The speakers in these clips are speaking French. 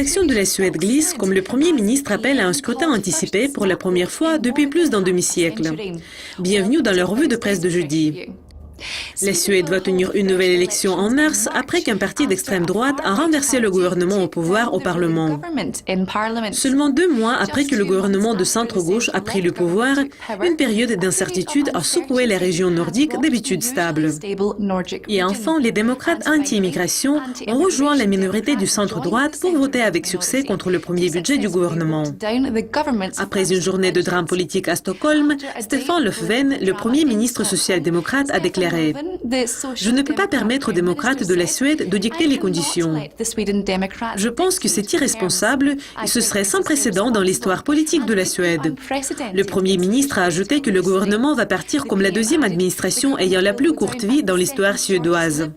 actions de la Suède glissent comme le Premier ministre appelle à un scrutin anticipé pour la première fois depuis plus d'un demi-siècle. Bienvenue dans la revue de presse de jeudi. La Suède va tenir une nouvelle élection en mars après qu'un parti d'extrême droite a renversé le gouvernement au pouvoir au Parlement. Seulement 2 mois après que le gouvernement de centre-gauche a pris le pouvoir, une période d'incertitude a secoué la région nordique d'habitude stable. Et enfin, les démocrates anti-immigration ont rejoint la minorité du centre-droite pour voter avec succès contre le premier budget du gouvernement. Après une journée de drame politique à Stockholm, Stefan Löfven, le premier ministre social-démocrate, a déclaré: je ne peux pas permettre aux démocrates de la Suède de dicter les conditions. Je pense que c'est irresponsable et ce serait sans précédent dans l'histoire politique de la Suède. Le Premier ministre a ajouté que le gouvernement va partir comme la deuxième administration ayant la plus courte vie dans l'histoire suédoise.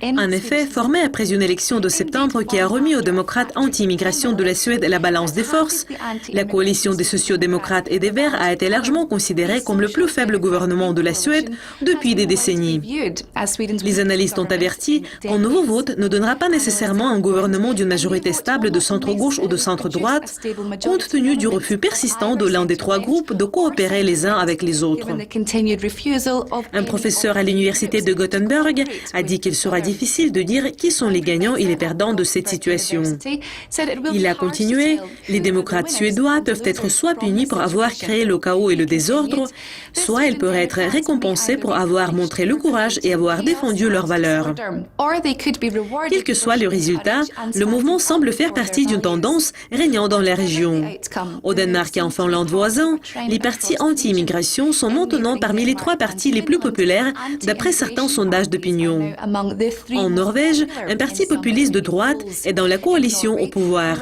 En effet, formée après une élection de septembre qui a remis aux démocrates anti-immigration de la Suède la balance des forces, la coalition des sociaux-démocrates et des Verts a été largement considérée comme le plus faible gouvernement de la Suède depuis des décennies. Les analystes ont averti qu'un nouveau vote ne donnera pas nécessairement un gouvernement d'une majorité stable de centre-gauche ou de centre-droite, compte tenu du refus persistant de l'un des 3 groupes de coopérer les uns avec les autres. Un professeur à l'université de Gothenburg a dit qu'il sera difficile de dire qui sont les gagnants et les perdants de cette situation. Il a continué: les démocrates suédois peuvent être soit punis pour avoir créé le chaos et le désordre, soit ils peuvent être récompensés pour avoir montré le courage et avoir défendu leurs valeurs. Quel que soit le résultat, le mouvement semble faire partie d'une tendance régnant dans la région. Au Danemark et en Finlande voisin, les partis anti-immigration sont maintenant parmi les 3 partis les plus populaires d'après certains sondages d'opinion. En Norvège, un parti populiste de droite est dans la coalition au pouvoir.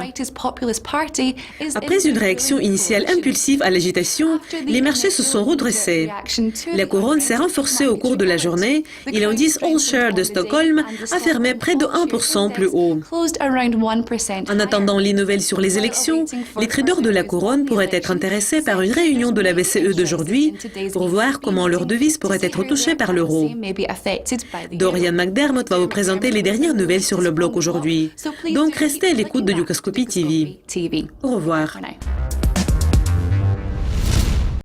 Après une réaction initiale impulsive à l'agitation, les marchés se sont redressés. La couronne s'est renforcée au cours de la journée et l'indice All Share de Stockholm a fermé près de 1% plus haut. En attendant les nouvelles sur les élections, les traders de la couronne pourraient être intéressés par une réunion de la BCE d'aujourd'hui pour voir comment leur devise pourrait être touchée par l'euro. Dorian McDermott va vous présenter les dernières nouvelles sur le bloc aujourd'hui. Donc restez à l'écoute de Yukaskopi TV. Au revoir.